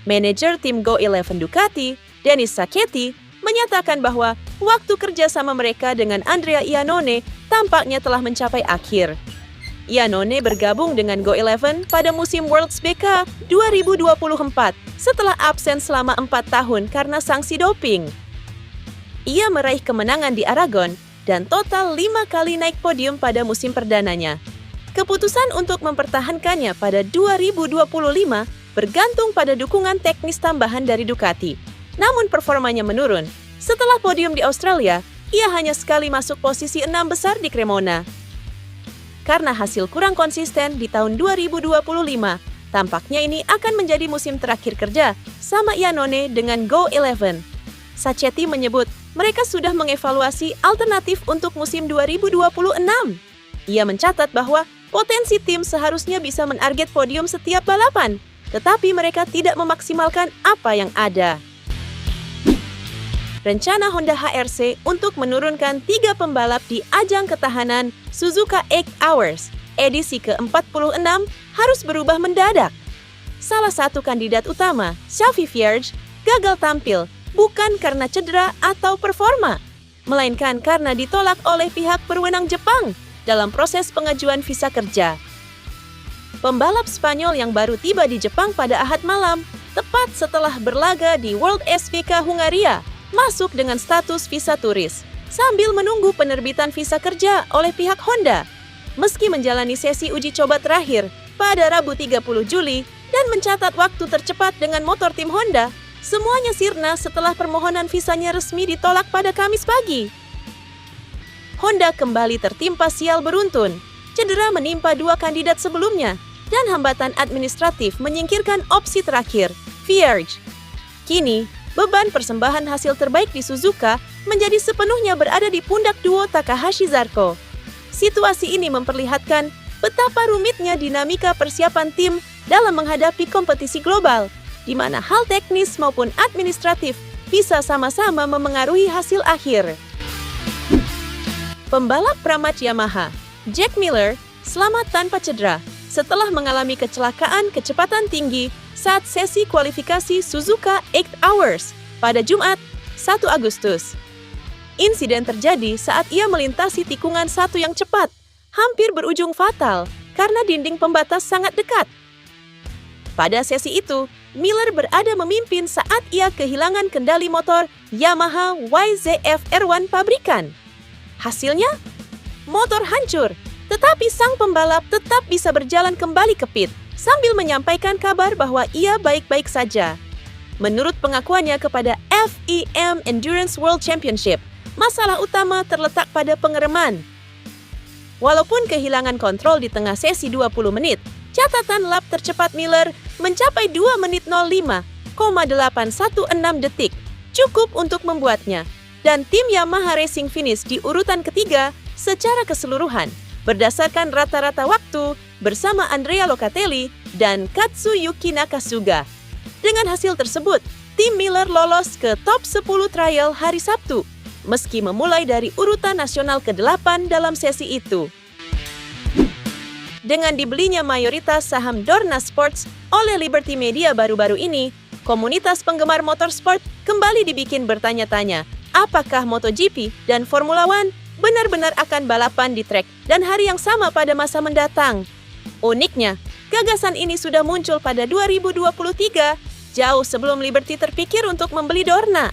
Manajer tim Go11 Ducati, Denis Sacchetti, menyatakan bahwa waktu kerja sama mereka dengan Andrea Iannone tampaknya telah mencapai akhir. Iannone bergabung dengan Go11 pada musim Worlds BK 2024 setelah absen selama 4 tahun karena sanksi doping. Ia meraih kemenangan di Aragon dan total 5 kali naik podium pada musim perdananya. Keputusan untuk mempertahankannya pada 2025 bergantung pada dukungan teknis tambahan dari Ducati. Namun performanya menurun. Setelah podium di Australia, ia hanya sekali masuk posisi 6 besar di Cremona. Karena hasil kurang konsisten di tahun 2025, tampaknya ini akan menjadi musim terakhir kerja sama Iannone dengan Go11. Sacchetti menyebut mereka sudah mengevaluasi alternatif untuk musim 2026. Ia mencatat bahwa potensi tim seharusnya bisa menarget podium setiap balapan, tetapi mereka tidak memaksimalkan apa yang ada. Rencana Honda HRC untuk menurunkan 3 pembalap di ajang ketahanan Suzuka 8 Hours edisi ke-46 harus berubah mendadak. Salah satu kandidat utama, Xavi Vierge, gagal tampil bukan karena cedera atau performa, melainkan karena ditolak oleh pihak berwenang Jepang dalam proses pengajuan visa kerja. Pembalap Spanyol yang baru tiba di Jepang pada Ahad malam, tepat setelah berlaga di World SVK Hungaria, masuk dengan status visa turis, sambil menunggu penerbitan visa kerja oleh pihak Honda. Meski menjalani sesi uji coba terakhir pada Rabu 30 Juli dan mencatat waktu tercepat dengan motor tim Honda, semuanya sirna setelah permohonan visanya resmi ditolak pada Kamis pagi. Honda kembali tertimpa sial beruntun. Cedera menimpa 2 kandidat sebelumnya, dan hambatan administratif menyingkirkan opsi terakhir, Vierge. Kini, beban persembahan hasil terbaik di Suzuka menjadi sepenuhnya berada di pundak duo Takahashi Zarco. Situasi ini memperlihatkan betapa rumitnya dinamika persiapan tim dalam menghadapi kompetisi global, di mana hal teknis maupun administratif bisa sama-sama memengaruhi hasil akhir. Pembalap pramat Yamaha, Jack Miller, selamat tanpa cedera setelah mengalami kecelakaan kecepatan tinggi saat sesi kualifikasi Suzuka 8 Hours pada Jumat, 1 Agustus. Insiden terjadi saat ia melintasi tikungan 1 yang cepat, hampir berujung fatal karena dinding pembatas sangat dekat. Pada sesi itu, Miller berada memimpin saat ia kehilangan kendali motor Yamaha YZF R1 pabrikan. Hasilnya, motor hancur, tetapi sang pembalap tetap bisa berjalan kembali ke pit sambil menyampaikan kabar bahwa ia baik-baik saja. Menurut pengakuannya kepada FEM Endurance World Championship, masalah utama terletak pada pengereman. Walaupun kehilangan kontrol di tengah sesi 20 menit, catatan lap tercepat Miller mencapai 2 menit 05,816 detik, cukup untuk membuatnya. Dan tim Yamaha Racing finish di urutan ketiga secara keseluruhan, berdasarkan rata-rata waktu bersama Andrea Locatelli dan Katsuyuki Nakasuga. Dengan hasil tersebut, tim Miller lolos ke top 10 trial hari Sabtu, meski memulai dari urutan nasional ke-8 dalam sesi itu. Dengan dibelinya mayoritas saham Dorna Sports oleh Liberty Media baru-baru ini, komunitas penggemar motorsport kembali dibikin bertanya-tanya, apakah MotoGP dan Formula One benar-benar akan balapan di trek dan hari yang sama pada masa mendatang? Uniknya, gagasan ini sudah muncul pada 2023, jauh sebelum Liberty terpikir untuk membeli Dorna.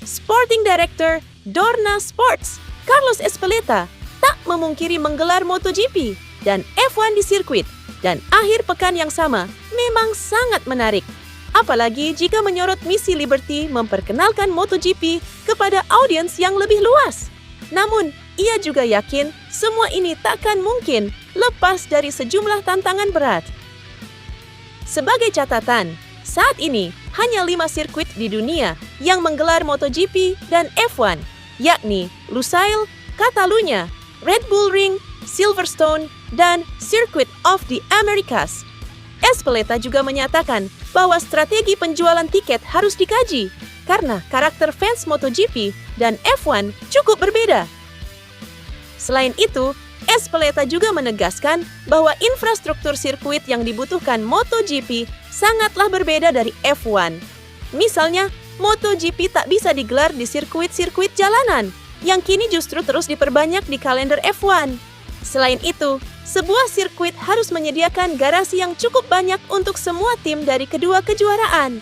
Sporting Director Dorna Sports, Carlos Ezpeleta, tak memungkiri menggelar MotoGP dan F1 di sirkuit, dan akhir pekan yang sama memang sangat menarik. Apalagi jika menyorot misi Liberty memperkenalkan MotoGP kepada audiens yang lebih luas. Namun, ia juga yakin semua ini takkan mungkin lepas dari sejumlah tantangan berat. Sebagai catatan, saat ini hanya 5 sirkuit di dunia yang menggelar MotoGP dan F1, yakni Lusail, Catalunya, Red Bull Ring, Silverstone, dan Circuit of the Americas. Ezpeleta juga menyatakan bahwa strategi penjualan tiket harus dikaji karena karakter fans MotoGP dan F1 cukup berbeda. Selain itu, Espeleta juga menegaskan bahwa infrastruktur sirkuit yang dibutuhkan MotoGP sangatlah berbeda dari F1. Misalnya, MotoGP tak bisa digelar di sirkuit-sirkuit jalanan, yang kini justru terus diperbanyak di kalender F1. Selain itu, sebuah sirkuit harus menyediakan garasi yang cukup banyak untuk semua tim dari kedua kejuaraan.